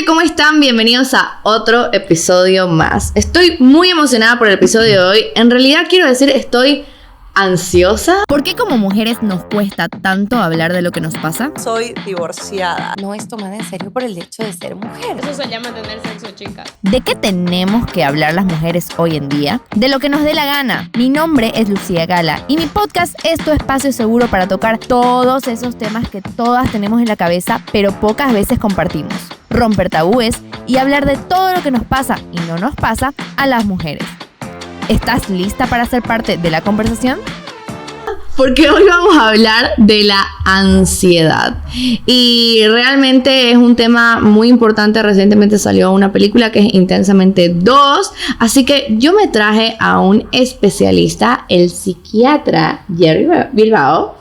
¿cómo están? Bienvenidos a otro episodio más. Estoy muy emocionada por el episodio de hoy. En realidad quiero decir, estoy ansiosa. ¿Por qué como mujeres nos cuesta tanto hablar de lo que nos pasa? Soy divorciada. No es tomada en serio por el hecho de ser mujer. Eso se llama tener sexo, chicas. ¿De qué tenemos que hablar las mujeres hoy en día? De lo que nos dé la gana. Mi nombre es Lucía Gala y mi podcast es tu espacio seguro para tocar todos esos temas que todas tenemos en la cabeza, pero pocas veces compartimos. Romper tabúes y hablar de todo lo que nos pasa y no nos pasa a las mujeres. ¿Estás lista para ser parte de la conversación? Porque hoy vamos a hablar de la ansiedad. Y realmente es un tema muy importante. Recientemente salió una película que es Intensamente 2. Así que yo me traje a un especialista, el psiquiatra Jerry Bilbao.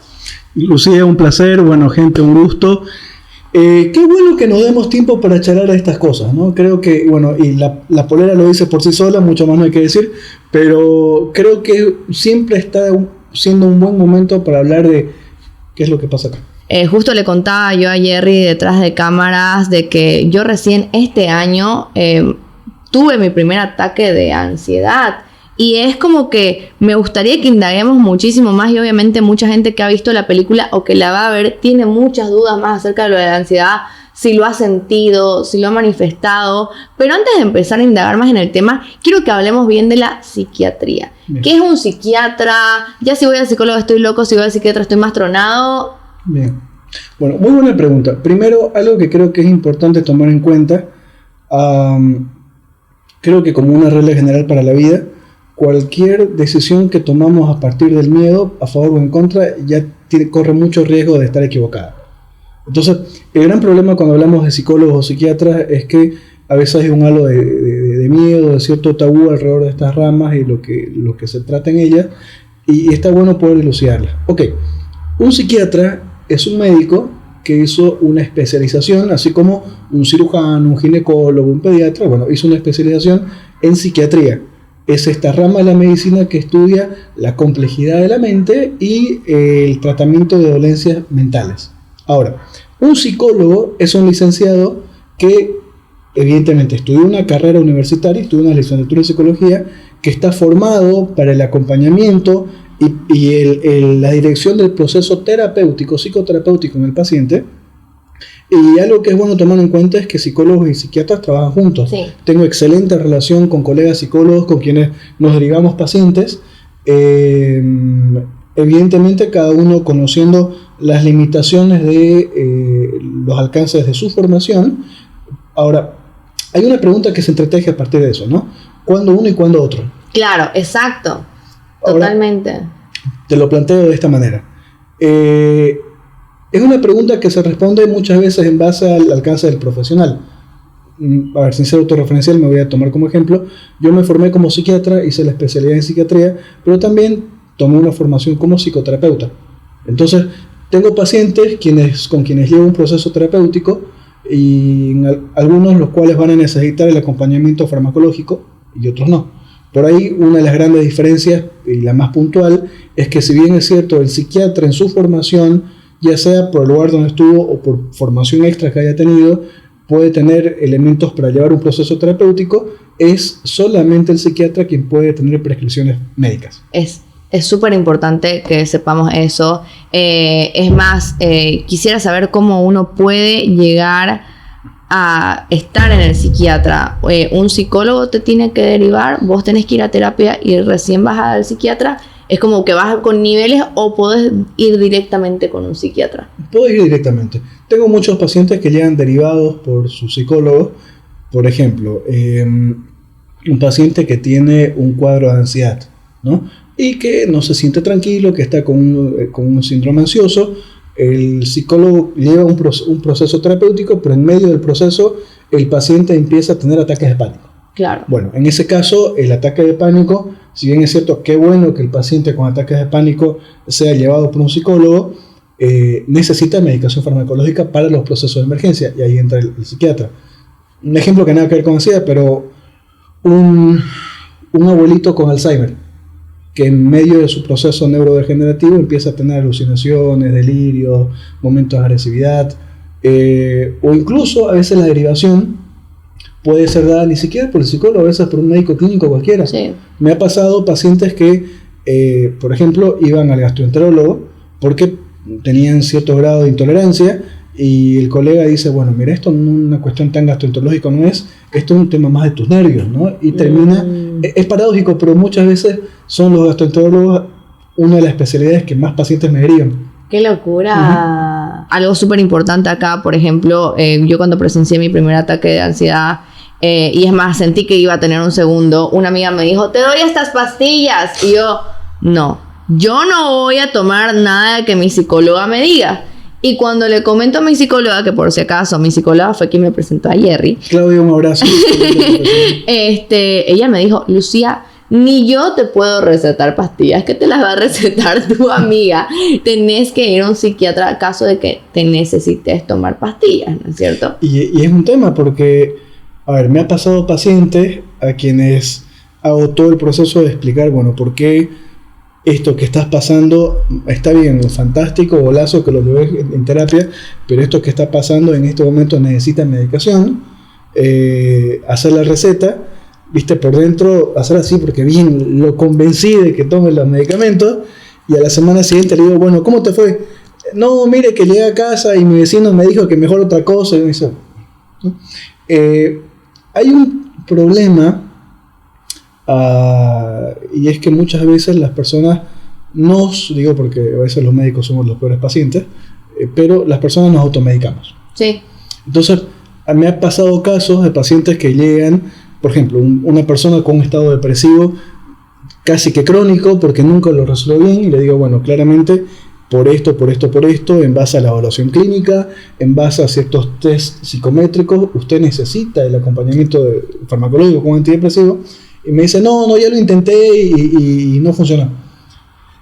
Lucía, un placer. Bueno, gente, un gusto. Qué bueno que nos demos tiempo para charlar a estas cosas, ¿no? Creo que, bueno, y la polera lo dice por sí sola, mucho más no hay que decir, pero creo que siempre está siendo un buen momento para hablar de qué es lo que pasa acá. Justo le contaba yo a Jerry detrás de cámaras de que yo recién este año tuve mi primer ataque de ansiedad. Y es como que me gustaría que indaguemos muchísimo más, y obviamente mucha gente que ha visto la película o que la va a ver tiene muchas dudas más acerca de lo de la ansiedad, si lo ha sentido, si lo ha manifestado. Pero antes de empezar a indagar más en el tema, quiero que hablemos bien de la psiquiatría. Bien. ¿Qué es un psiquiatra? Ya si voy al psicólogo estoy loco, si voy al psiquiatra estoy más tronado. Bien. Bueno, muy buena pregunta. Primero, algo que creo que es importante tomar en cuenta, creo que como una regla general para la vida, cualquier decisión que tomamos a partir del miedo, a favor o en contra, ya corre mucho riesgo de estar equivocada. Entonces, el gran problema cuando hablamos de psicólogos o psiquiatras es que a veces hay un halo de miedo, de cierto tabú alrededor de estas ramas y lo que se trata en ellas, y está bueno poder dilucidarlas. Ok, un psiquiatra es un médico que hizo una especialización, así como un cirujano, un ginecólogo, un pediatra, bueno, hizo una especialización en psiquiatría. Es esta rama de la medicina que estudia la complejidad de la mente y el tratamiento de dolencias mentales. Ahora, un psicólogo es un licenciado que evidentemente estudió una carrera universitaria, estudió una licenciatura en psicología, que está formado para el acompañamiento y la dirección del proceso terapéutico, psicoterapéutico en el paciente. Y algo que es bueno tomar en cuenta es que psicólogos y psiquiatras trabajan juntos. Sí. Tengo excelente relación con colegas psicólogos con quienes nos derivamos pacientes. Evidentemente cada uno conociendo las limitaciones de los alcances de su formación. Ahora, hay una pregunta que se entreteje a partir de eso, ¿no? ¿Cuándo uno y cuándo otro? Claro, exacto. Totalmente. Ahora, te lo planteo de esta manera. Es una pregunta que se responde muchas veces en base al alcance del profesional. A ver, sin ser autorreferencial, me voy a tomar como ejemplo. Yo me formé como psiquiatra, hice la especialidad en psiquiatría, pero también tomé una formación como psicoterapeuta. Entonces, tengo pacientes con quienes llevo un proceso terapéutico y algunos los cuales van a necesitar el acompañamiento farmacológico y otros no. Por ahí, una de las grandes diferencias, y la más puntual, es que si bien es cierto, el psiquiatra en su formación, ya sea por el lugar donde estuvo o por formación extra que haya tenido, puede tener elementos para llevar un proceso terapéutico, es solamente el psiquiatra quien puede tener prescripciones médicas. Es súper importante que sepamos eso. Es más, quisiera saber cómo uno puede llegar a estar en el psiquiatra. Un psicólogo te tiene que derivar, vos tenés que ir a terapia y recién vas al psiquiatra. Es como que vas con niveles o podés ir directamente con un psiquiatra. Puedes ir directamente. Tengo muchos pacientes que llegan derivados por su psicólogo. Por ejemplo, un paciente que tiene un cuadro de ansiedad, ¿no? Y que no se siente tranquilo, que está con un síndrome ansioso. El psicólogo lleva un proceso terapéutico, pero en medio del proceso el paciente empieza a tener ataques de pánico. Claro. Bueno, en ese caso, el ataque de pánico, si bien es cierto, qué bueno que el paciente con ataques de pánico sea llevado por un psicólogo, necesita medicación farmacológica para los procesos de emergencia, y ahí entra el psiquiatra. Un ejemplo que nada que ver con ansiedad, pero un abuelito con Alzheimer, que en medio de su proceso neurodegenerativo empieza a tener alucinaciones, delirios, momentos de agresividad, o incluso a veces la derivación puede ser dada ni siquiera por el psicólogo, a veces por un médico clínico cualquiera. Sí. Me ha pasado pacientes que, por ejemplo, iban al gastroenterólogo porque tenían cierto grado de intolerancia y el colega dice, bueno, mira, esto no es una cuestión tan gastroenterológica, no es, esto es un tema más de tus nervios, ¿no? Y termina, es paradójico, pero muchas veces son los gastroenterólogos una de las especialidades que más pacientes me derivan. ¡Qué locura! Algo súper importante acá, por ejemplo, yo cuando presencié mi primer ataque de ansiedad, y es más, sentí que iba a tener un segundo, una amiga me dijo, te doy estas pastillas, y yo no voy a tomar nada que mi psicóloga me diga. Y cuando le comento a mi psicóloga, que por si acaso mi psicóloga fue quien me presentó a Jerry, Claudia, un abrazo. ella me dijo, Lucía, ni yo te puedo recetar pastillas, que te las va a recetar tu amiga. Tenés que ir a un psiquiatra en caso de que te necesites tomar pastillas, ¿no es cierto? Y es un tema porque, a ver, me ha pasado pacientes a quienes hago todo el proceso de explicar, bueno, por qué esto que estás pasando está bien, fantástico, golazo que lo ves en terapia, pero esto que está pasando en este momento necesita medicación, hacer la receta, viste, por dentro, hacer así porque bien lo convencí de que tome los medicamentos y a la semana siguiente le digo, bueno, ¿cómo te fue? No, mire que llegué a casa y mi vecino me dijo que mejor otra cosa. Y me dice, ¿no? Hay un problema y es que muchas veces las personas digo porque a veces los médicos somos los peores pacientes, pero las personas nos automedicamos. Sí. Entonces, me ha pasado casos de pacientes que llegan, por ejemplo, una persona con un estado depresivo casi que crónico porque nunca lo resolvió bien y le digo, bueno, claramente por esto, en base a la evaluación clínica, en base a ciertos test psicométricos, usted necesita el acompañamiento farmacológico con antidepresivo. Y me dice, no, ya lo intenté y no funcionó.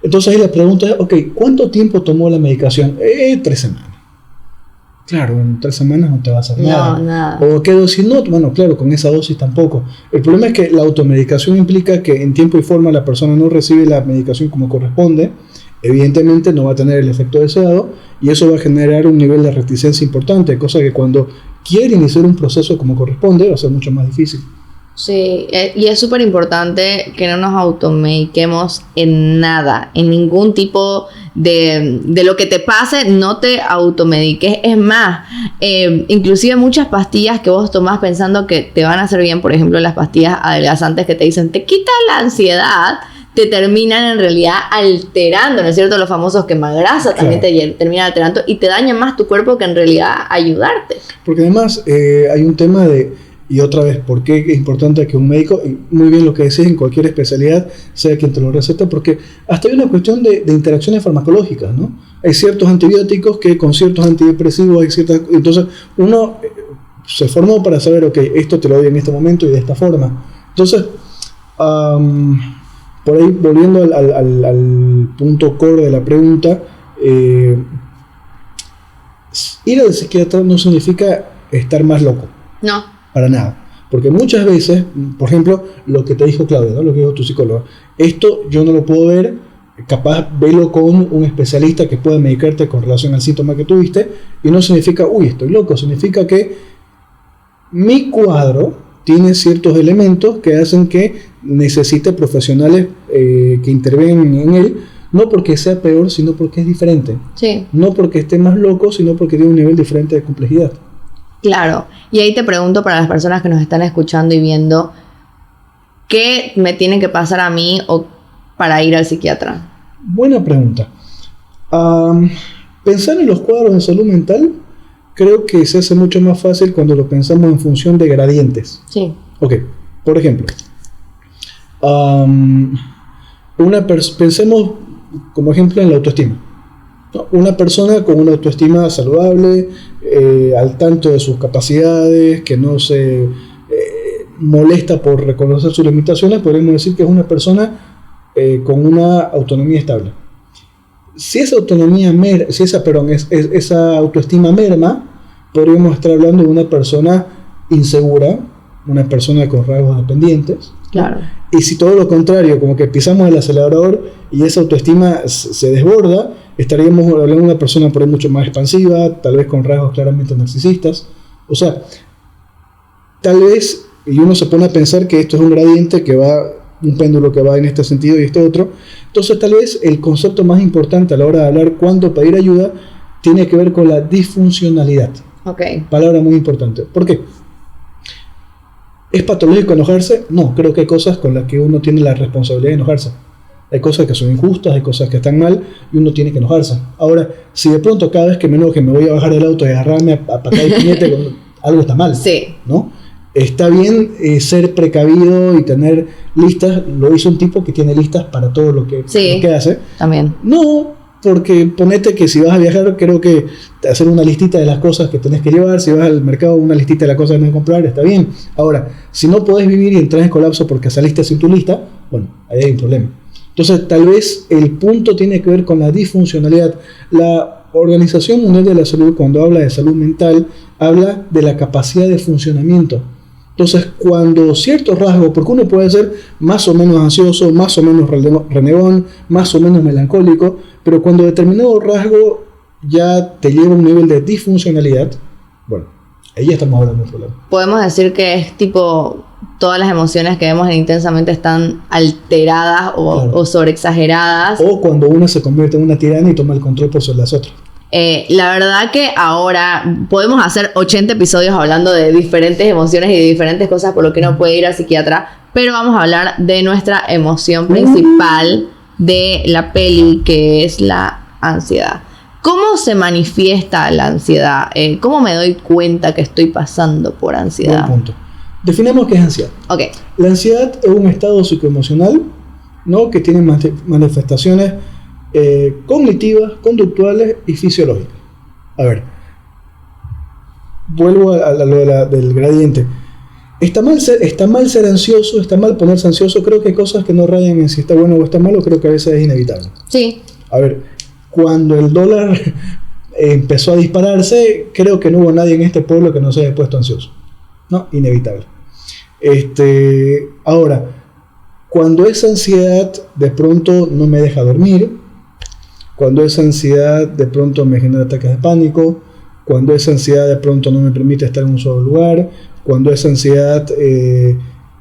Entonces ahí la pregunta es, ok, ¿cuánto tiempo tomó la medicación? 3 semanas. Claro, en 3 semanas no te va a hacer nada. No, nada. ¿O qué dosis? No, bueno, claro, con esa dosis tampoco. El problema es que la automedicación implica que en tiempo y forma la persona no recibe la medicación como corresponde. Evidentemente no va a tener el efecto deseado y eso va a generar un nivel de reticencia importante, cosa que cuando quiere iniciar un proceso como corresponde va a ser mucho más difícil. Sí, y es súper importante que no nos automediquemos en nada, en ningún tipo de lo que te pase, no te automediques. Es más, inclusive muchas pastillas que vos tomás pensando que te van a hacer bien, por ejemplo las pastillas adelgazantes que te dicen te quita la ansiedad, te terminan en realidad alterando, ¿no es cierto? Los famosos quemagrasa también te terminan alterando y te dañan más tu cuerpo que en realidad ayudarte. Porque además hay un tema y otra vez, ¿por qué es importante que un médico, y muy bien lo que decís en cualquier especialidad, sea quien te lo receta? Porque hasta hay una cuestión de interacciones farmacológicas, ¿no? Hay ciertos antibióticos que con ciertos antidepresivos hay ciertas... Entonces, uno se formó para saber, ok, esto te lo doy en este momento y de esta forma. Entonces, por ahí, volviendo al punto core de la pregunta, ir al psiquiatra no significa estar más loco. No. Para nada. Porque muchas veces, por ejemplo, lo que te dijo Claudia, ¿no? Lo que dijo tu psicóloga, esto yo no lo puedo ver, capaz velo con un especialista que pueda medicarte con relación al síntoma que tuviste, y no significa, uy, estoy loco, significa que mi cuadro tiene ciertos elementos que hacen que necesite profesionales que intervengan en él, no porque sea peor, sino porque es diferente. Sí. No porque esté más loco, sino porque tiene un nivel diferente de complejidad. Claro, y ahí te pregunto para las personas que nos están escuchando y viendo, ¿qué me tiene que pasar a mí o para ir al psiquiatra? Buena pregunta. Pensar en los cuadros de salud mental creo que se hace mucho más fácil cuando lo pensamos en función de gradientes. Sí. Ok, por ejemplo, pensemos como ejemplo en la autoestima. Una persona con una autoestima saludable, al tanto de sus capacidades, que no se molesta por reconocer sus limitaciones, podríamos decir que es una persona con una autonomía estable. Si esa esa autoestima merma, podríamos estar hablando de una persona insegura, una persona con rasgos dependientes. Claro. Y si todo lo contrario, como que pisamos el acelerador y esa autoestima se desborda, estaríamos hablando de una persona por ahí mucho más expansiva, tal vez con rasgos claramente narcisistas. O sea, tal vez, y uno se pone a pensar que esto es un gradiente que va, un péndulo que va en este sentido y este otro, entonces tal vez el concepto más importante a la hora de hablar cuándo pedir ayuda tiene que ver con la disfuncionalidad. Palabra muy importante. ¿Por qué? ¿Es patológico enojarse? No, creo que hay cosas con las que uno tiene la responsabilidad de enojarse. Hay cosas que son injustas, hay cosas que están mal y uno tiene que enojarse. Ahora, si de pronto cada vez que me enoje me voy a bajar del auto y agarrarme a patada y puñete, algo está mal, sí, ¿no? Está bien ser precavido y tener listas. Lo hizo un tipo que tiene listas para todo lo que hace. También. No, porque ponete que si vas a viajar, creo que hacer una listita de las cosas que tenés que llevar. Si vas al mercado, una listita de las cosas que tenés que comprar, está bien. Ahora, si no podés vivir y entras en colapso porque saliste sin tu lista, bueno, ahí hay un problema. Entonces, tal vez el punto tiene que ver con la disfuncionalidad. La Organización Mundial de la Salud, cuando habla de salud mental, habla de la capacidad de funcionamiento. Entonces, cuando ciertos rasgos, porque uno puede ser más o menos ansioso, más o menos renegón, más o menos melancólico, pero cuando determinado rasgo ya te lleva a un nivel de disfuncionalidad, bueno, ahí ya estamos hablando de un problema. Podemos decir que es tipo, todas las emociones que vemos en Intensamente están alteradas o sobreexageradas. O cuando una se convierte en una tirana y toma el control por sobre las otras. La verdad que ahora podemos hacer 80 episodios hablando de diferentes emociones y de diferentes cosas por lo que uno puede ir al psiquiatra, pero vamos a hablar de nuestra emoción principal de la peli, que es la ansiedad. ¿Cómo se manifiesta la ansiedad? ¿Cómo me doy cuenta que estoy pasando por ansiedad? Buen punto. Definamos qué es ansiedad. Okay. La ansiedad es un estado psicoemocional, ¿no?, que tiene manifestaciones cognitivas, conductuales y fisiológicas. A ver, vuelvo a lo del gradiente. Está mal ser ansioso, está mal ponerse ansioso. Creo que hay cosas que no rayan en si está bueno o está malo, creo que a veces es inevitable. Sí. A ver, cuando el dólar empezó a dispararse, creo que no hubo nadie en este pueblo que no se haya puesto ansioso. No, inevitable. Ahora, cuando esa ansiedad de pronto no me deja dormir, cuando esa ansiedad de pronto me genera ataques de pánico, cuando esa ansiedad de pronto no me permite estar en un solo lugar, cuando esa ansiedad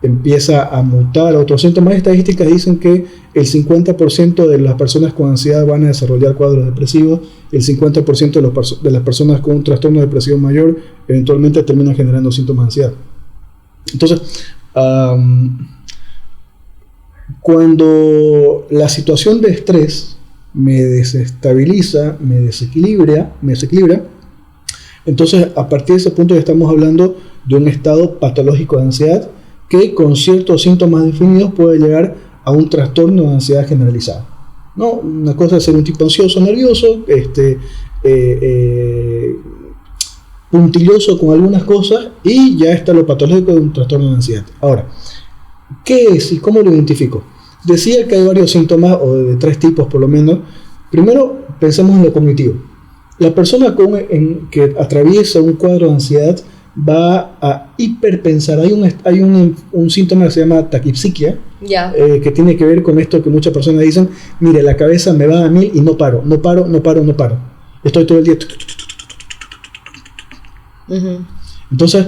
empieza a mutar a otros síntomas. Estadísticas dicen que el 50% de las personas con ansiedad van a desarrollar cuadros depresivos, el 50% de las personas con un trastorno depresivo mayor eventualmente terminan generando síntomas de ansiedad. Entonces, cuando la situación de estrés me desestabiliza, me desequilibra, entonces a partir de ese punto ya estamos hablando de un estado patológico de ansiedad que con ciertos síntomas definidos puede llegar a un trastorno de ansiedad generalizada, ¿no? Una cosa es ser un tipo ansioso, nervioso, puntilloso con algunas cosas, y ya está lo patológico de un trastorno de ansiedad. Ahora, ¿qué es y cómo lo identifico? Decía que hay varios síntomas, o de 3 tipos por lo menos. Primero, pensemos en lo cognitivo. La persona que atraviesa un cuadro de ansiedad va a hiperpensar. Hay un síntoma que se llama taquipsiquia, que tiene que ver con esto que muchas personas dicen: mire, la cabeza me va a 1000 y no paro. Estoy todo el día. Entonces,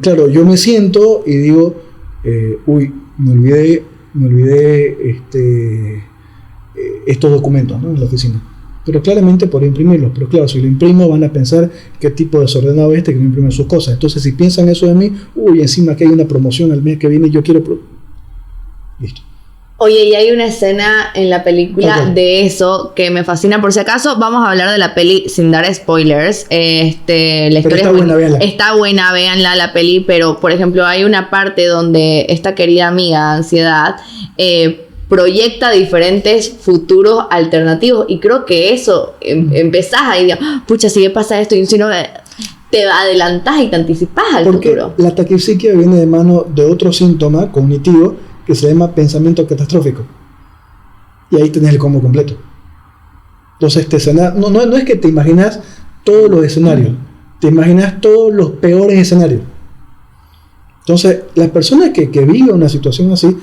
claro, yo me siento y digo, me olvidé estos documentos, ¿no?, en la oficina. Pero claramente por imprimirlos. Pero claro, si lo imprimo van a pensar qué tipo de desordenado es que no imprime sus cosas. Entonces, si piensan eso de mí, encima que hay una promoción el mes que viene y yo quiero... Listo. Oye, y hay una escena en la película de eso que me fascina. Por si acaso, vamos a hablar de la peli sin dar spoilers. La historia está buena, véanla. Está buena, véanla la peli. Pero, por ejemplo, hay una parte donde esta querida amiga, Ansiedad, proyecta diferentes futuros alternativos. Y creo que eso, empezás ahí, digo, pucha, si me pasa esto, y si no, te adelantás y te anticipás al futuro. La taquipsiquia viene de mano de otro síntoma cognitivo que se llama pensamiento catastrófico. Y ahí tenés el combo completo. Entonces, no es que te imaginas todos los escenarios, te imaginas todos los peores escenarios. Entonces, la persona que vive una situación así,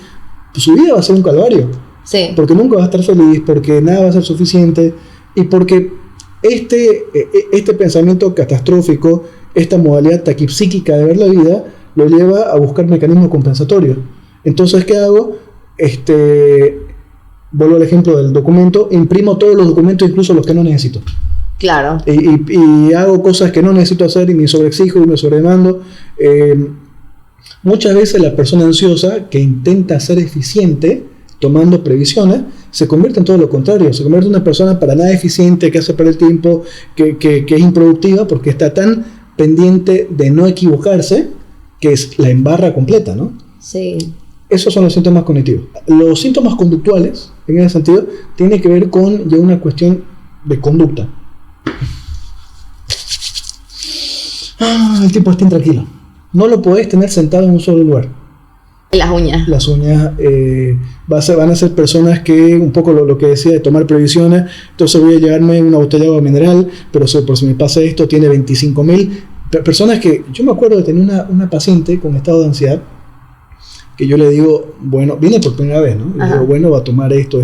pues su vida va a ser un calvario. Sí. Porque nunca va a estar feliz, porque nada va a ser suficiente, y porque este pensamiento catastrófico esta modalidad taquipsíquica de ver la vida lo lleva a buscar mecanismos compensatorios. Entonces, ¿qué hago? Vuelvo al ejemplo del documento, imprimo todos los documentos, incluso los que no necesito. Claro. Y hago cosas que no necesito hacer y me sobreexijo y me sobredemando. Muchas veces la persona ansiosa que intenta ser eficiente tomando previsiones se convierte en todo lo contrario, se convierte en una persona para nada eficiente, que hace perder el tiempo, que es improductiva porque está tan pendiente de no equivocarse que es la embarra completa, ¿no? Sí. Esos son los síntomas cognitivos. Los síntomas conductuales, en ese sentido, tienen que ver con ya una cuestión de conducta. El tipo está intranquilo. No lo podés tener sentado en un solo lugar. Las uñas. Las uñas van a ser personas que, un poco lo que decía de tomar previsiones, entonces voy a llevarme una botella de agua mineral, pero por si me pasa esto, tiene 25.000. Personas que, yo me acuerdo de tener una paciente con estado de ansiedad, que yo le digo, bueno, viene por primera vez, ¿no? Le digo, bueno, va a tomar esto,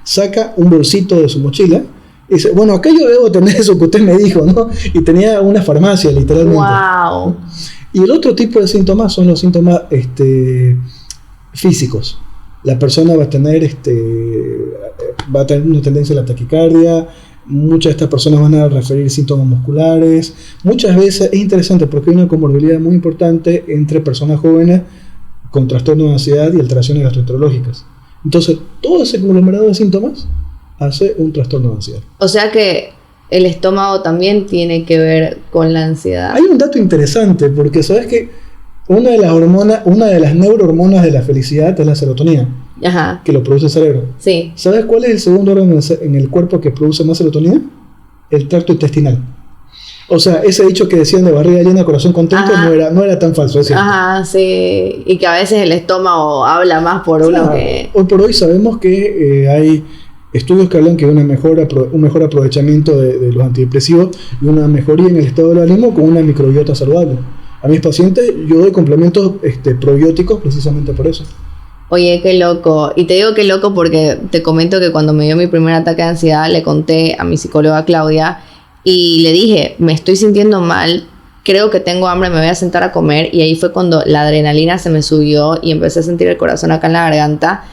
saca un bolsito de su mochila, y dice, bueno, acá yo debo tener eso que usted me dijo, ¿no? Y tenía una farmacia, literalmente. ¡Wow! Y el otro tipo de síntomas son los síntomas físicos. La persona va a tener una tendencia a la taquicardia. Muchas de estas personas van a referir síntomas musculares. Muchas veces es interesante porque hay una comorbilidad muy importante entre personas jóvenes con trastorno de ansiedad y alteraciones gastroenterológicas. Entonces, todo ese conglomerado de síntomas hace un trastorno de ansiedad. O sea que el estómago también tiene que ver con la ansiedad. Hay un dato interesante, porque sabes que una de las neurohormonas de la felicidad es la serotonina, Ajá. que lo produce el cerebro. Sí. ¿Sabes cuál es el segundo órgano en el cuerpo que produce más serotonina? El tracto intestinal. O sea, ese dicho que decían de barriga llena, corazón contento, no era tan falso, es cierto. Ajá, sí. Y que a veces el estómago habla más por uno que... Hoy por hoy sabemos que hay estudios que hablan que hay un mejor aprovechamiento de los antidepresivos y una mejoría en el estado del ánimo con una microbiota saludable. A mis pacientes yo doy complementos probióticos precisamente por eso. Oye, qué loco. Y te digo qué loco porque te comento que cuando me dio mi primer ataque de ansiedad le conté a mi psicóloga Claudia y le dije, me estoy sintiendo mal, creo que tengo hambre, me voy a sentar a comer. Y ahí fue cuando la adrenalina se me subió y empecé a sentir el corazón acá en la garganta.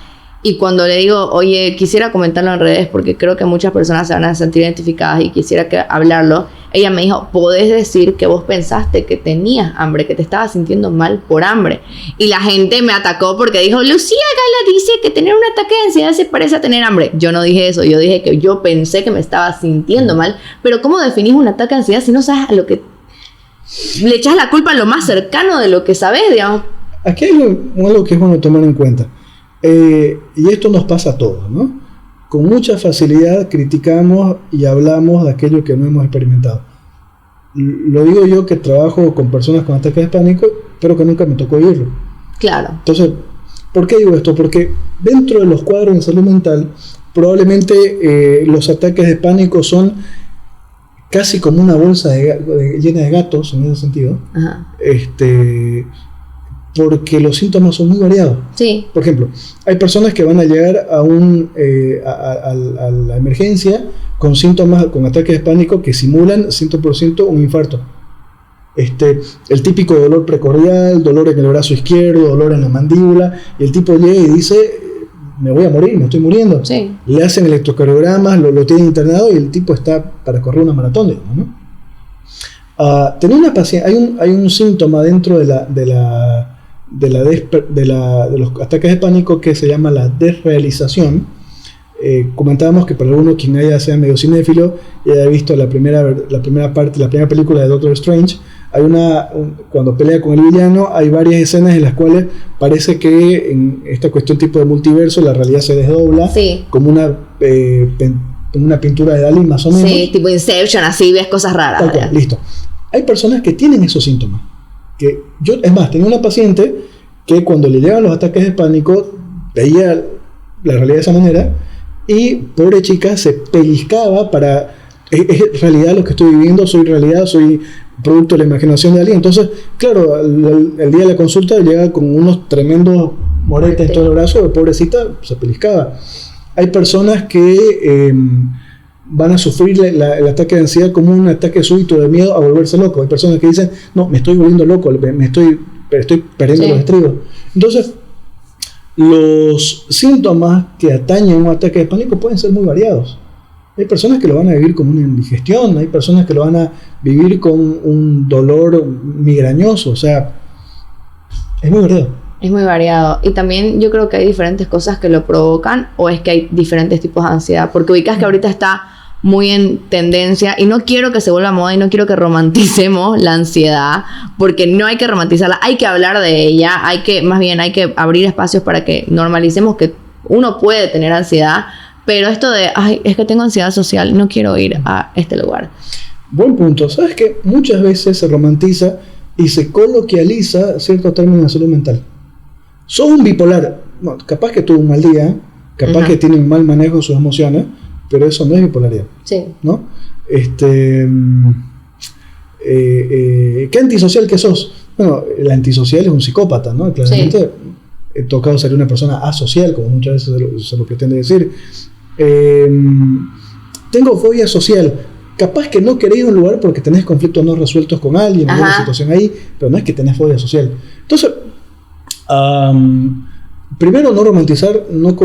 Y cuando le digo, oye, quisiera comentarlo en redes porque creo que muchas personas se van a sentir identificadas y quisiera hablarlo, ella me dijo, podés decir que vos pensaste que tenías hambre, que te estabas sintiendo mal por hambre. Y la gente me atacó porque dijo, Lucía Gala dice que tener un ataque de ansiedad se parece a tener hambre. Yo no dije eso, yo dije que yo pensé que me estaba sintiendo mal. Pero ¿cómo definís un ataque de ansiedad si no sabes a lo que... le echas la culpa a lo más cercano de lo que sabes, digamos? Aquí hay algo que es bueno tomar en cuenta. Y esto nos pasa a todos, ¿no? Con mucha facilidad criticamos y hablamos de aquello que no hemos experimentado. Lo digo yo que trabajo con personas con ataques de pánico, pero que nunca me tocó vivirlo. Claro. Entonces, ¿por qué digo esto? Porque dentro de los cuadros de salud mental, probablemente los ataques de pánico son casi como una bolsa llena de gatos, en ese sentido. Ajá. Porque los síntomas son muy variados. Sí. Por ejemplo, hay personas que van a llegar a la emergencia con síntomas, con ataques de pánico que simulan 100% un infarto. El típico dolor precordial, dolor en el brazo izquierdo, dolor en la mandíbula, y el tipo llega y dice, me voy a morir, me estoy muriendo. Sí. Le hacen electrocardiogramas, lo tienen internado y el tipo está para correr una maratón, ¿no? Tener una paciente, hay un síntoma dentro de los ataques de pánico que se llama la desrealización. Comentábamos que para alguno quien sea medio cinéfilo y haya visto la primera película de Doctor Strange, hay cuando pelea con el villano hay varias escenas en las cuales parece que en esta cuestión tipo de multiverso la realidad se desdobla, sí, como una pintura de Dalí más o menos. Sí, tipo Inception, así ves cosas raras. Okay, listo. Hay personas que tienen esos síntomas. Es más, tenía una paciente que cuando le llegan los ataques de pánico veía la realidad de esa manera y pobre chica se pellizcaba para, es realidad lo que estoy viviendo, soy realidad, soy producto de la imaginación de alguien. Entonces, claro, el día de la consulta llega con unos tremendos moretes en todo el brazo, pobrecita se pellizcaba. Hay personas que van a sufrir el ataque de ansiedad como un ataque súbito de miedo a volverse loco. Hay personas que dicen, no, me estoy volviendo loco, estoy perdiendo los estribos. Entonces, los síntomas que atañen a un ataque de pánico pueden ser muy variados. Hay personas que lo van a vivir como una indigestión, hay personas que lo van a vivir con un dolor migrañoso, o sea, es muy variado. Es muy variado. Y también yo creo que hay diferentes cosas que lo provocan, o es que hay diferentes tipos de ansiedad, porque ubicas que ahorita está muy en tendencia, y no quiero que se vuelva moda y no quiero que romanticemos la ansiedad, porque no hay que romantizarla, hay que hablar de ella, más bien hay que abrir espacios para que normalicemos que uno puede tener ansiedad. Pero esto de, ay, es que tengo ansiedad social, no quiero ir a este lugar. Buen punto. ¿Sabes qué? Muchas veces se romantiza y se coloquializa ciertos términos de salud mental. Sos un bipolar. No, capaz que tuvo un mal día, capaz que tiene un mal manejo de sus emociones, pero eso no es bipolaridad. Sí. ¿No? ¿Qué antisocial que sos? Bueno, el antisocial es un psicópata, ¿no? Claramente he tocado ser una persona asocial, como muchas veces se lo pretende decir. Tengo fobia social. Capaz que no querés ir a un lugar porque tenés conflictos no resueltos con alguien, alguna situación ahí, pero no es que tenés fobia social. Entonces, primero, no romantizar, no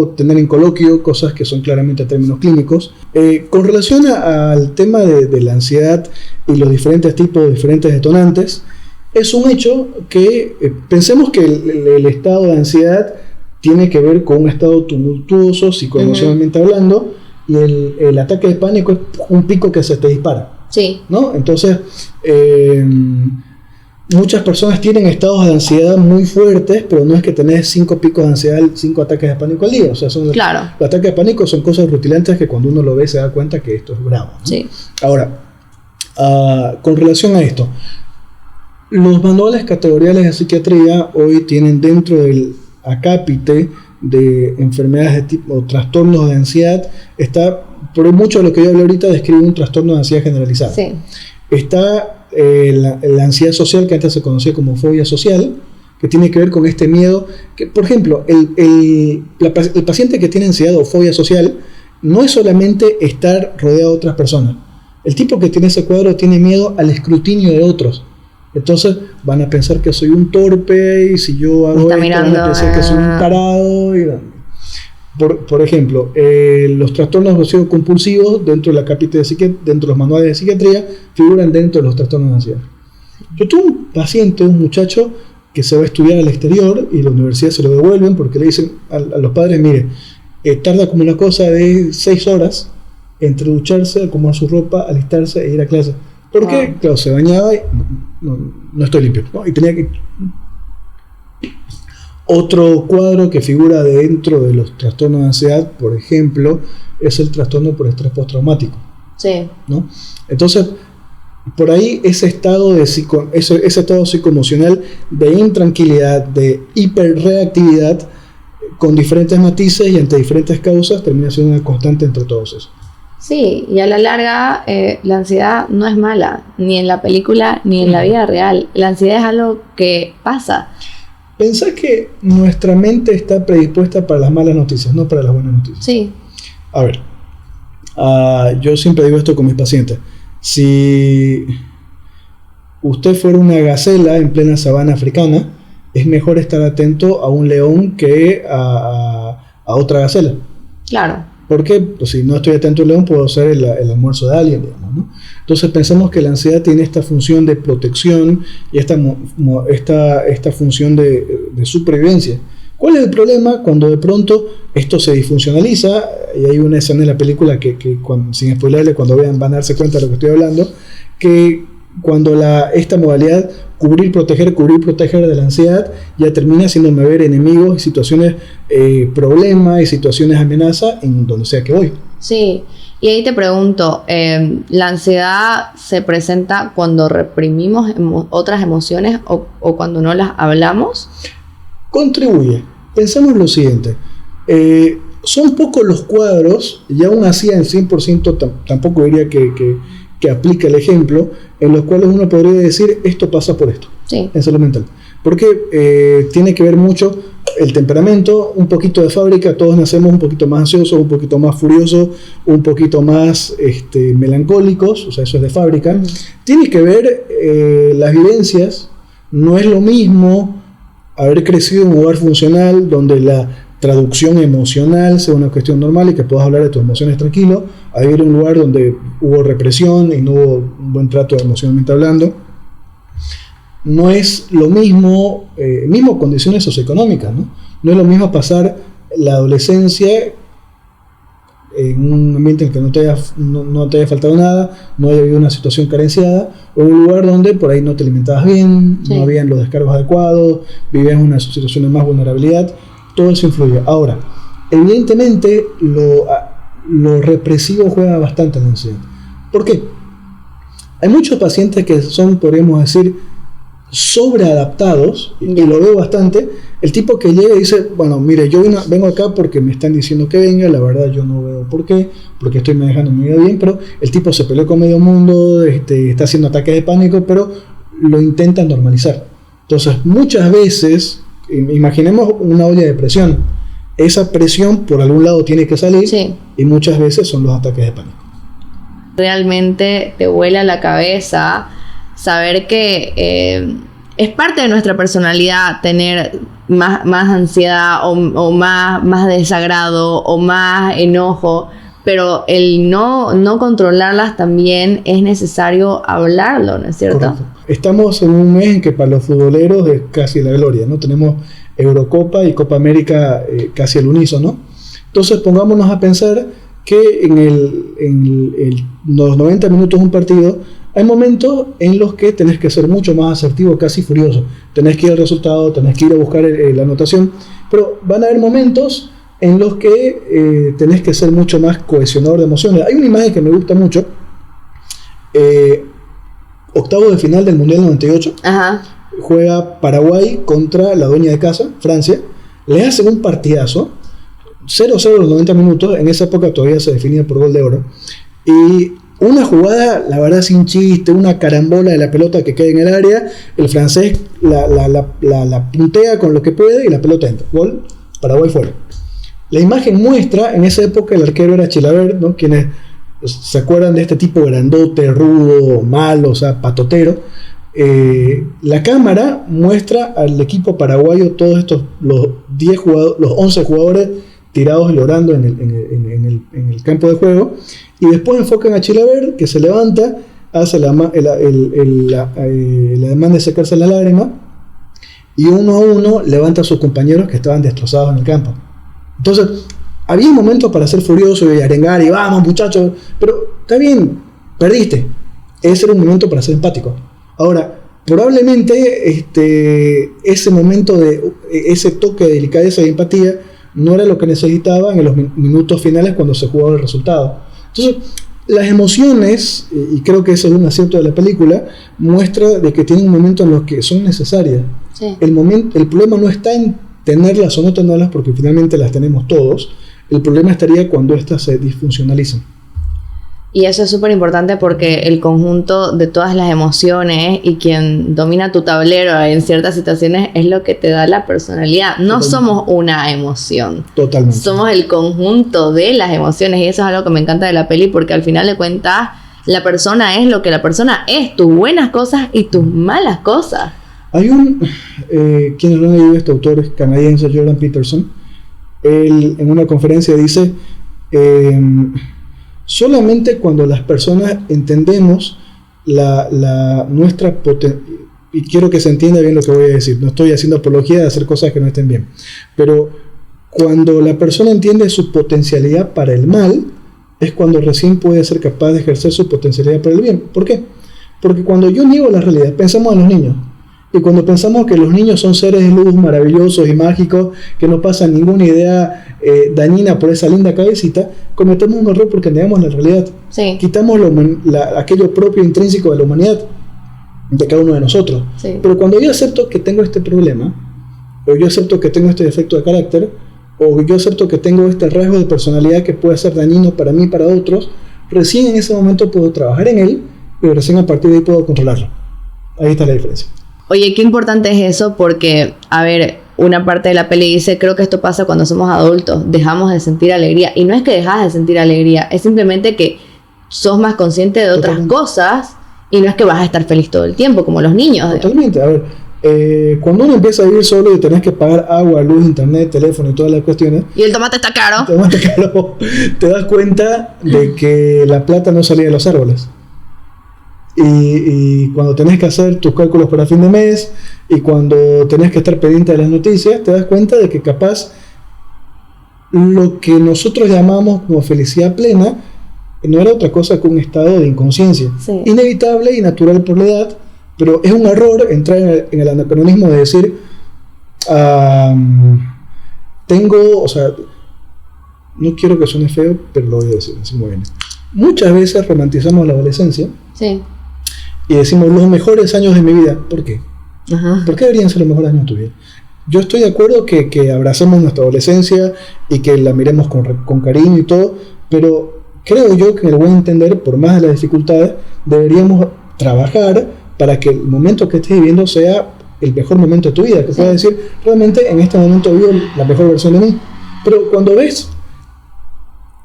tener en coloquio cosas que son claramente términos clínicos. Con relación al tema de la ansiedad y los diferentes tipos, diferentes detonantes, es un hecho que pensemos que el estado de ansiedad tiene que ver con un estado tumultuoso, psicoemocionalmente hablando, y el ataque de pánico es un pico que se te dispara. Sí. ¿No? Entonces, muchas personas tienen estados de ansiedad muy fuertes, pero no es que tenés 5 picos de ansiedad, 5 ataques de pánico al día. O sea, los ataques de pánico son cosas rutilantes que cuando uno lo ve se da cuenta que esto es bravo, ¿no? Sí. Ahora, con relación a esto, los manuales categoriales de psiquiatría hoy tienen dentro del acápite de enfermedades de tipo trastornos de ansiedad, está, por mucho de lo que yo hablé ahorita, describe un trastorno de ansiedad generalizada. Sí. Está la ansiedad social, que antes se conocía como fobia social, que tiene que ver con este miedo, que por ejemplo, el paciente que tiene ansiedad o fobia social no es solamente estar rodeado de otras personas. El tipo que tiene ese cuadro tiene miedo al escrutinio de otros. Entonces van a pensar que soy un torpe, y si yo hago esto van a pensar que soy un tarado. Por ejemplo, los trastornos obsesivo-compulsivos dentro de la capítulo dentro de los manuales de psiquiatría figuran dentro de los trastornos de ansiedad. Yo tuve un paciente, un muchacho que se va a estudiar al exterior y la universidad se lo devuelven porque le dicen a los padres, mire, tarda como una cosa de 6 horas entre ducharse, acomodar su ropa, alistarse e ir a clase. ¿Por qué? Claro, se bañaba y no estoy limpio, ¿no? Y tenía que... Otro cuadro que figura dentro de los trastornos de ansiedad, por ejemplo, es el trastorno por estrés postraumático. Sí. ¿No? Entonces, por ahí ese estado psicoemocional de intranquilidad, de hiperreactividad, con diferentes matices y ante diferentes causas, termina siendo una constante entre todos esos. Sí, y a la larga la ansiedad no es mala, ni en la película ni en la vida real. La ansiedad es algo que pasa. Pensá que nuestra mente está predispuesta para las malas noticias, no para las buenas noticias. Sí. A ver, yo siempre digo esto con mis pacientes. Si usted fuera una gacela en plena sabana africana, es mejor estar atento a un león que a otra gacela. Claro. Porque pues, si no estoy atento al león, puedo ser el almuerzo de alguien, digamos, ¿no? Entonces pensemos que la ansiedad tiene esta función de protección y esta función de supervivencia. ¿Cuál es el problema? Cuando de pronto esto se disfuncionaliza, y hay una escena en la película que sin spoilerle, cuando vean van a darse cuenta de lo que estoy hablando, que cuando esta modalidad cubrir, proteger de la ansiedad ya termina haciéndome ver enemigos y situaciones, problemas y situaciones amenaza en donde sea que voy. Sí, y ahí te pregunto, ¿la ansiedad se presenta cuando reprimimos otras emociones o cuando no las hablamos? Contribuye. Pensemos lo siguiente, son pocos los cuadros, y aún así en 100% tampoco diría que aplica el ejemplo, en los cuales uno podría decir esto pasa por esto, sí, en salud mental. Porque tiene que ver mucho el temperamento, un poquito de fábrica, todos nacemos un poquito más ansiosos, un poquito más furiosos, un poquito más melancólicos, o sea, eso es de fábrica. Tiene que ver las vivencias, no es lo mismo haber crecido en un hogar funcional donde la traducción emocional sea una cuestión normal y que puedas hablar de tus emociones tranquilo, a vivir en un lugar donde hubo represión y no hubo un buen trato emocionalmente hablando. No es lo mismo, mismo condiciones socioeconómicas, ¿no? No es lo mismo pasar la adolescencia en un ambiente en el que no te haya faltado nada, no haya habido una situación carenciada, o en un lugar donde por ahí no te alimentabas bien, no habían los descargos adecuados, vivías en una situación de más vulnerabilidad. Todo eso influye. Ahora, evidentemente lo represivo juega bastante en la ansiedad. ¿Por qué? Hay muchos pacientes que son, podríamos decir, sobreadaptados, y lo veo bastante. El tipo que llega y dice, bueno, mire, yo vengo acá porque me están diciendo que venga, la verdad yo no veo por qué, porque estoy manejando mi vida bien, pero el tipo se peleó con medio mundo, está haciendo ataques de pánico, pero lo intenta normalizar. Entonces, muchas veces, imaginemos una olla de presión, esa presión por algún lado tiene que salir, y muchas veces son los ataques de pánico. Realmente te vuela la cabeza saber que es parte de nuestra personalidad tener más ansiedad o más desagrado o más enojo, pero el no controlarlas también es necesario hablarlo, ¿no es cierto? Correcto. Estamos en un mes en que para los futboleros es casi la gloria, ¿no? Tenemos Eurocopa y Copa América casi al unísono. Entonces pongámonos a pensar que en los 90 minutos de un partido hay momentos en los que tenés que ser mucho más asertivo, casi furioso. Tenés que ir al resultado, tenés que ir a buscar la anotación, pero van a haber momentos en los que tenés que ser mucho más cohesionador de emociones. Hay una imagen que me gusta mucho, octavo de final del Mundial 98, juega Paraguay contra la dueña de casa, Francia, le hacen un partidazo, 0-0 los 90 minutos, en esa época todavía se definía por gol de oro, y una jugada, la verdad, sin chiste, una carambola de la pelota que cae en el área, el francés la puntea con lo que puede y la pelota entra, gol, Paraguay fuera. La imagen muestra, en esa época el arquero era Chilavert, ¿no? Quienes se acuerdan de este tipo grandote, rudo, malo, o sea, patotero. La cámara muestra al equipo paraguayo todos estos, los 11 jugadores tirados llorando en el campo de juego, y después enfocan a Chilavert, que se levanta, hace la demanda de secarse la lágrima, y uno a uno levanta a sus compañeros que estaban destrozados en el campo. Entonces, había momentos para ser furioso y arengar y vamos muchachos, pero está bien, perdiste. Ese era un momento para ser empático. Ahora, probablemente ese momento ese toque de delicadeza y empatía no era lo que necesitaba en los minutos finales cuando se jugaba el resultado. Entonces, las emociones, y creo que ese es un acierto de la película, muestra de que tienen un momento en los que son necesarias. Sí. El problema no está en tenerlas o no tenerlas, porque finalmente las tenemos todos. El problema estaría cuando éstas se disfuncionalizan. Y eso es súper importante porque el conjunto de todas las emociones y quien domina tu tablero en ciertas situaciones es lo que te da la personalidad. No somos una emoción. Totalmente. Somos el conjunto de las emociones, y eso es algo que me encanta de la peli, porque al final de cuentas la persona es lo que la persona es, tus buenas cosas y tus malas cosas. Hay quienes lo han leído, este autor es canadiense, Jordan Peterson. Él en una conferencia dice, solamente cuando las personas entendemos nuestra potencia, y quiero que se entienda bien lo que voy a decir, no estoy haciendo apología de hacer cosas que no estén bien, pero cuando la persona entiende su potencialidad para el mal, es cuando recién puede ser capaz de ejercer su potencialidad para el bien. ¿Por qué? Porque cuando yo niego la realidad, pensamos en los niños. Y cuando pensamos que los niños son seres de luz maravillosos y mágicos, que no pasan ninguna idea dañina por esa linda cabecita, cometemos un error porque negamos la realidad. Sí. Quitamos aquello propio intrínseco de la humanidad, de cada uno de nosotros. Sí. Pero cuando yo acepto que tengo este problema, o yo acepto que tengo este defecto de carácter, o yo acepto que tengo este rasgo de personalidad que puede ser dañino para mí y para otros, recién en ese momento puedo trabajar en él, y recién a partir de ahí puedo controlarlo. Ahí está la diferencia. Oye, qué importante es eso porque, a ver, una parte de la peli dice, creo que esto pasa cuando somos adultos, dejamos de sentir alegría. Y no es que dejas de sentir alegría, es simplemente que sos más consciente de otras cosas y no es que vas a estar feliz todo el tiempo, como los niños. Totalmente, a ver, cuando uno empieza a vivir solo y tenés que pagar agua, luz, internet, teléfono y todas las cuestiones... Y el tomate está caro. Te das cuenta de que la plata no salía de los árboles. Y cuando tenés que hacer tus cálculos para fin de mes y cuando tenés que estar pendiente de las noticias, te das cuenta de que capaz lo que nosotros llamamos como felicidad plena no era otra cosa que un estado de inconsciencia. Sí. Inevitable y natural por la edad, pero es un error entrar en el anacronismo de decir tengo, o sea, no quiero que suene feo, pero lo voy a decir así muy bien. Muchas veces romantizamos la adolescencia. Sí. Y decimos los mejores años de mi vida. ¿Por qué? Ajá. ¿Por qué deberían ser los mejores años de tu vida? Yo estoy de acuerdo que abracemos nuestra adolescencia y que la miremos con cariño y todo, pero creo yo que en el buen entender, por más de las dificultades, deberíamos trabajar para que el momento que estés viviendo sea el mejor momento de tu vida, que puedas decir, realmente en este momento vivo la mejor versión de mí. Pero cuando ves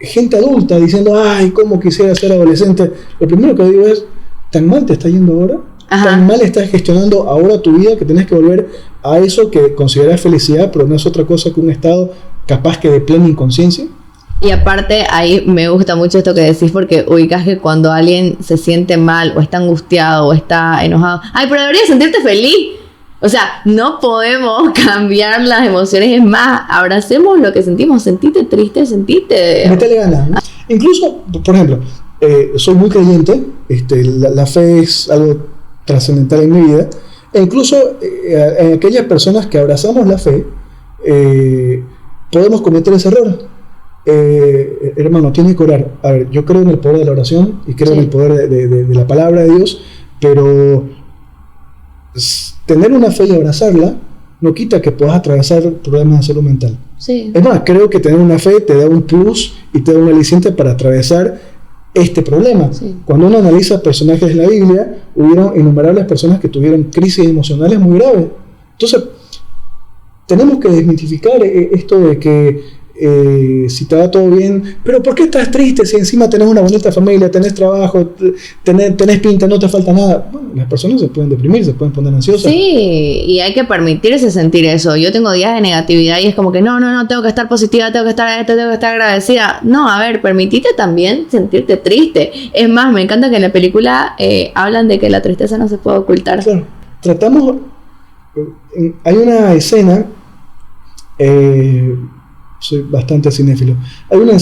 gente adulta diciendo, ay, cómo quisiera ser adolescente, lo primero que digo es, ¿tan mal te está yendo ahora? Ajá. ¿Tan mal estás gestionando ahora tu vida que tenés que volver a eso que considerás felicidad, pero no es otra cosa que un estado capaz que de plena inconsciencia? Y aparte, ahí me gusta mucho esto que decís porque ubicás que cuando alguien se siente mal o está angustiado o está enojado, ay, pero deberías sentirte feliz. O sea, no podemos cambiar las emociones. Es más, abracemos lo que sentimos. Sentite triste, sentite... Métele ganas, ¿no? Incluso, por ejemplo, soy muy creyente. La fe es algo trascendental en mi vida. E incluso en aquellas personas que abrazamos la fe, podemos cometer ese error. Hermano, tiene que orar. A ver, yo creo en el poder de la oración y creo en el poder de la palabra de Dios, pero tener una fe y abrazarla no quita que puedas atravesar problemas de salud mental. Sí. Es más, creo que tener una fe te da un plus y te da un aliciente para atravesar este problema. Sí. Cuando uno analiza personajes de la Biblia, hubieron innumerables personas que tuvieron crisis emocionales muy graves. Entonces, tenemos que desmitificar esto de que si te va todo bien, pero ¿por qué estás triste si encima tenés una bonita familia, tenés trabajo, tenés pinta, no te falta nada? Bueno, las personas se pueden deprimir, se pueden poner ansiosas. Sí, y hay que permitirse sentir eso. Yo tengo días de negatividad y es como que no, tengo que estar positiva, tengo que estar agradecida. No, a ver, permitite también sentirte triste. Es más, me encanta que en la película hablan de que la tristeza no se puede ocultar. Claro, tratamos, hay una escena, soy bastante cinéfilo. Hay una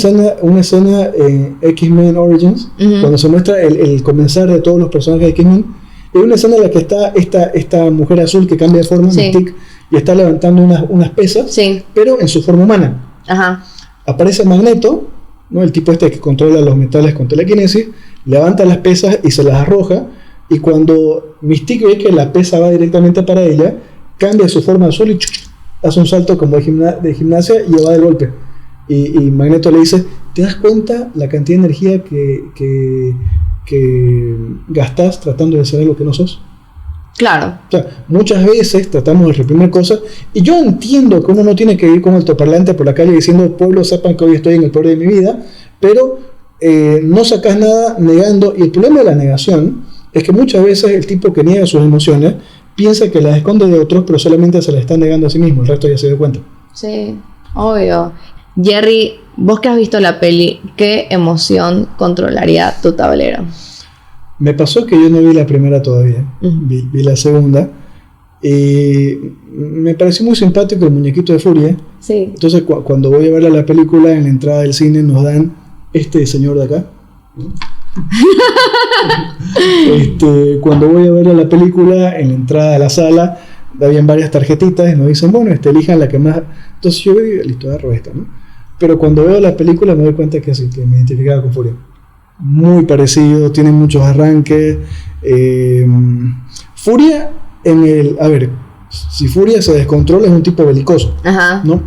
escena en X-Men Origins, cuando se muestra el comenzar de todos los personajes de X-Men. Hay una escena en la que está esta mujer azul que cambia de forma, Mystique, y está levantando unas pesas, pero en su forma humana. Ajá. Aparece Magneto, ¿no? El tipo que controla los metales con telequinesis, levanta las pesas y se las arroja, y cuando Mystique ve que la pesa va directamente para ella, cambia su forma azul y hace un salto como de gimnasia y va del golpe. Y Magneto le dice, ¿te das cuenta la cantidad de energía que gastás tratando de ser algo que no sos? Claro. O sea, muchas veces tratamos de reprimir cosas, y yo entiendo que uno no tiene que ir con altoparlante por la calle diciendo, pueblo, sepan que hoy estoy en el peor de mi vida, pero no sacas nada negando. Y el problema de la negación es que muchas veces el tipo que niega sus emociones piensa que las esconde de otros, pero solamente se las está negando a sí mismo. El resto ya se dio cuenta. Sí, obvio. Jerry, vos que has visto la peli, ¿qué emoción controlaría tu tablero? Me pasó que yo no vi la primera todavía. Vi la segunda. Y me pareció muy simpático el muñequito de Furia. Sí. Entonces cuando voy a ver la película, en la entrada del cine nos dan este señor de acá. Cuando voy a ver la película, en la entrada de la sala habían varias tarjetitas y nos dicen, bueno, elijan la que más. Entonces yo digo, listo, agarro esta, ¿no? Pero cuando veo la película me doy cuenta que sí, que me identificaba con Furia. Muy parecido, tiene muchos arranques. Furia a ver, si Furia se descontrola es un tipo belicoso. Ajá. ¿No?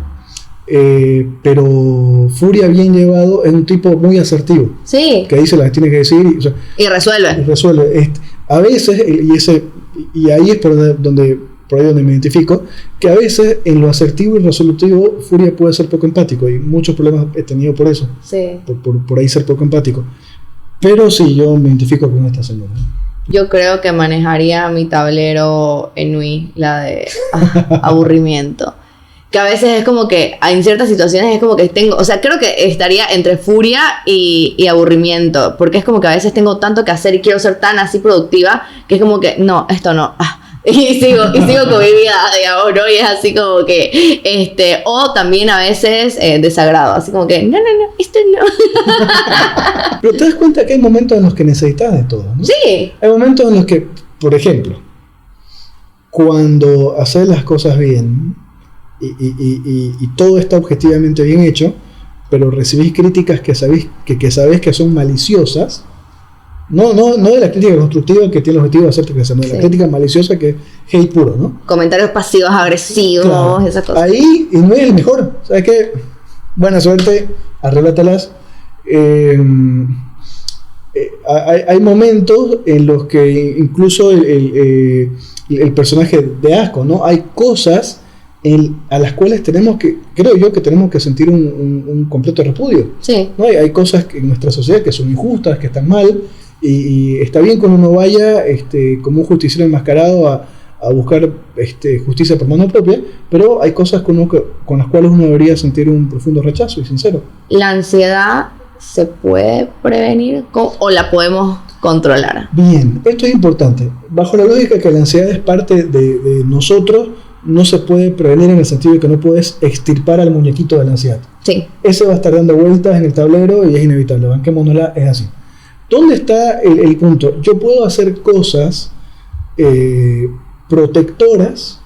Pero Furia bien llevado es un tipo muy asertivo. Sí. Que dice las que tiene que decir y resuelve. A veces, y ese y ahí es por ahí donde me identifico, que a veces en lo asertivo y resolutivo Furia puede ser poco empático, y muchos problemas he tenido por eso, Sí. por ahí ser poco empático. Pero sí, yo me identifico con esta señora. Yo creo que manejaría mi tablero Enui, la de aburrimiento. Que a veces es como que, en ciertas situaciones es como que tengo, o sea, creo que estaría entre furia y aburrimiento, porque es como que a veces tengo tanto que hacer y quiero ser tan así productiva, que es como que, no, esto no, y sigo con mi vida, digamos, ¿no? Y es así como que, o también a veces desagrado, así como que, no, esto no. Pero te das cuenta que hay momentos en los que necesitas de todo, ¿no? Sí. Hay momentos en los que, por ejemplo, cuando haces las cosas bien y todo está objetivamente bien hecho, pero recibís críticas que sabés que son maliciosas, no de la crítica constructiva que tiene el objetivo de hacerte crecer, no de la crítica maliciosa que es hate puro, ¿no? Comentarios pasivos, agresivos, Claro. esas cosas. Ahí y no es el mejor, ¿sabes qué? Buena suerte, arréglatelas. Hay momentos en los que incluso el personaje de asco, ¿no? Hay cosas a las cuales creo yo que tenemos que sentir un completo repudio, Sí. ¿no? Hay cosas en nuestra sociedad que son injustas, que están mal, y está bien que uno vaya como un justiciero enmascarado a buscar justicia por mano propia, pero hay cosas con las cuales uno debería sentir un profundo rechazo y sincero. ¿La ansiedad se puede prevenir o la podemos controlar? Bien, esto es importante. Bajo la lógica que la ansiedad es parte de nosotros, no se puede prevenir en el sentido de que no puedes extirpar al muñequito de la ansiedad. Sí. Ese va a estar dando vueltas en el tablero y es inevitable. Banquémonosla, es así. ¿Dónde está el punto? Yo puedo hacer cosas protectoras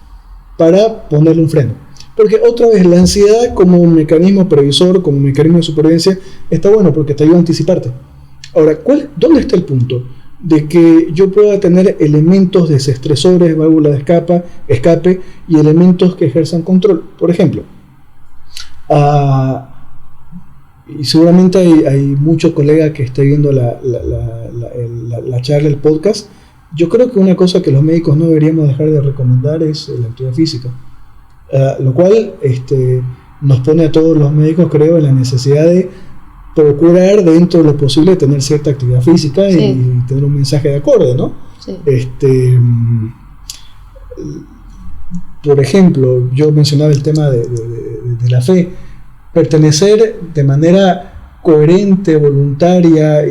para ponerle un freno. Porque otra vez, la ansiedad como un mecanismo previsor, como un mecanismo de supervivencia, está bueno porque te ayuda a anticiparte. Ahora, ¿dónde está el punto? De que yo pueda tener elementos desestresores, válvula de escape y elementos que ejerzan control. Por ejemplo, y seguramente hay muchos colegas que estén viendo la charla, el podcast. Yo creo que una cosa que los médicos no deberíamos dejar de recomendar es la actividad física, lo cual nos pone a todos los médicos, creo, en la necesidad de procurar dentro de lo posible tener cierta actividad física y tener un mensaje de acorde, ¿no? Sí. Por ejemplo, yo mencionaba el tema de la fe. Pertenecer de manera coherente, voluntaria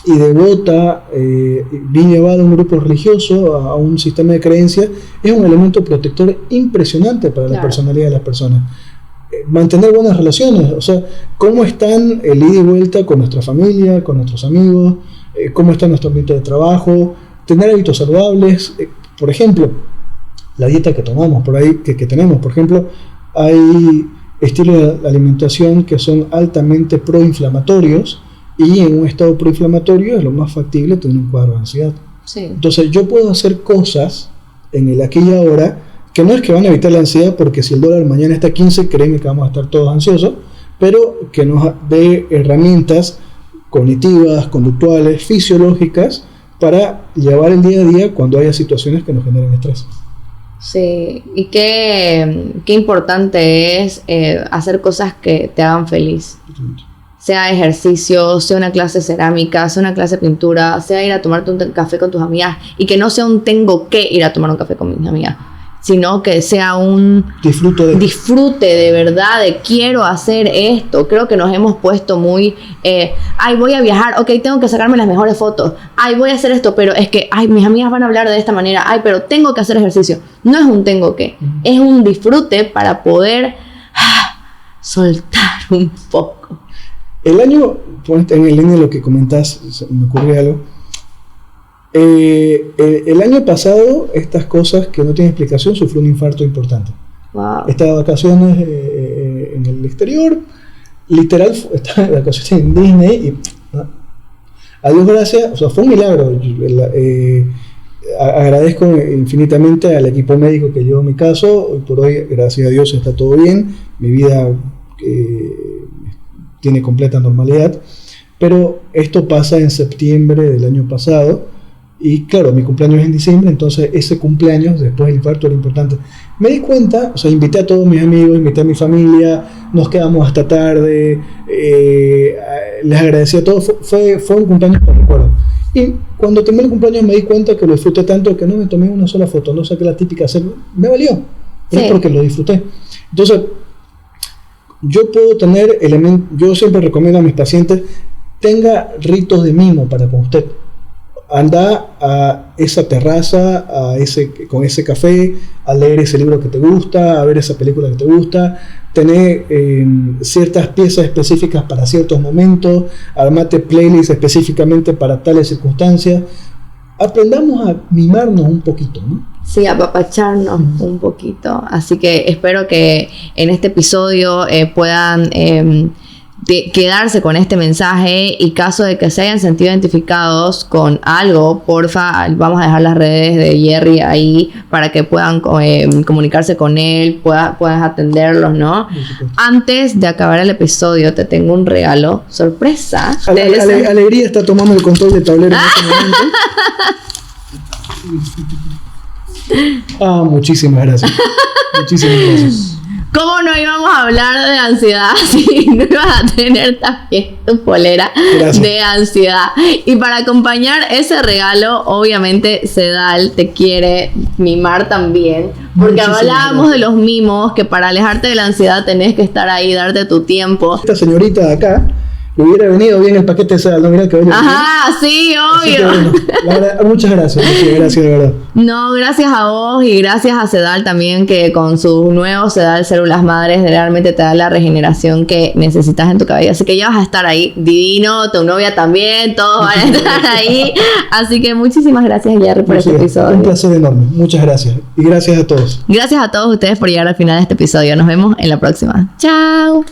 y devota, bien llevado a un grupo religioso, a un sistema de creencias, es un elemento protector impresionante para la personalidad de las personas. Mantener buenas relaciones, o sea, cómo están el ida y vuelta con nuestra familia, con nuestros amigos, cómo está nuestro ambiente de trabajo, tener hábitos saludables, por ejemplo, la dieta que tomamos por ahí, que tenemos, por ejemplo, hay estilos de alimentación que son altamente proinflamatorios, y en un estado proinflamatorio es lo más factible tener un cuadro de ansiedad. Sí. Entonces yo puedo hacer cosas en el aquí y ahora que no es que van a evitar la ansiedad, porque si el dólar mañana está a 15, créeme que vamos a estar todos ansiosos, pero que nos dé herramientas cognitivas, conductuales, fisiológicas para llevar el día a día cuando haya situaciones que nos generen estrés. Sí, y qué importante es hacer cosas que te hagan feliz. Sea ejercicio, sea una clase de cerámica, sea una clase de pintura, sea ir a tomarte un café con tus amigas, y que no sea un tengo que ir a tomar un café con mis amigas, sino que sea un disfrute de verdad, de quiero hacer esto. Creo que nos hemos puesto muy, voy a viajar, ok, tengo que sacarme las mejores fotos, voy a hacer esto, pero es que, mis amigas van a hablar de esta manera, pero tengo que hacer ejercicio. No es un tengo que, es un disfrute para poder soltar un poco. El año, en el línea de lo que comentás, me ocurre algo. El año pasado, estas cosas que no tienen explicación, sufrió un infarto importante. Wow. Estaba de vacaciones en el exterior, literal, estaba de vacaciones en Disney y a Dios gracias, o sea, fue un milagro. Agradezco infinitamente al equipo médico que llevó mi caso. Hoy por hoy, gracias a Dios, está todo bien. Mi vida tiene completa normalidad. Pero esto pasa en septiembre del año pasado. Y claro, mi cumpleaños es en diciembre, entonces ese cumpleaños, después del infarto, era importante. Me di cuenta, o sea, invité a todos mis amigos, invité a mi familia, nos quedamos hasta tarde, les agradecí a todos, fue un cumpleaños para recuerdo. Y cuando terminé el cumpleaños me di cuenta que lo disfruté tanto que no me tomé una sola foto, no saqué la típica selfie, me valió, pero es porque lo disfruté. Entonces, yo puedo tener elementos, yo siempre recomiendo a mis pacientes, tenga ritos de mimo para con usted. Anda a esa terraza, con ese café, a leer ese libro que te gusta, a ver esa película que te gusta, tener ciertas piezas específicas para ciertos momentos, armate playlists específicamente para tales circunstancias. Aprendamos a mimarnos un poquito, ¿no? Sí, apapacharnos un poquito. Así que espero que en este episodio puedan quedarse con este mensaje, y caso de que se hayan sentido identificados con algo, porfa, vamos a dejar las redes de Jerry ahí para que puedan comunicarse con él, puedas atenderlos, ¿no? Antes de acabar el episodio te tengo un regalo sorpresa. Alegría está tomando el control del tablero en este momento. Muchísimas gracias. Muchísimas gracias. ¿Cómo no íbamos a hablar de ansiedad si no ibas a tener también tu polera de ansiedad? Y para acompañar ese regalo, obviamente Sedal te quiere mimar también, porque hablábamos de los mimos, que para alejarte de la ansiedad tenés que estar ahí, darte tu tiempo. Esta señorita de acá le hubiera venido bien el paquete de Sedal, ¿no? Mira que bello. Ajá, sí, obvio. Bueno, muchas gracias, de verdad. No, gracias a vos y gracias a Sedal también, que con sus nuevos Sedal Células Madres realmente te da la regeneración que necesitas en tu cabello. Así que ya vas a estar ahí divino, tu novia también, todos van a estar ahí. Así que muchísimas gracias, Jerry, por este episodio. Un placer enorme, muchas gracias. Y gracias a todos. Gracias a todos ustedes por llegar al final de este episodio. Nos vemos en la próxima. Chao.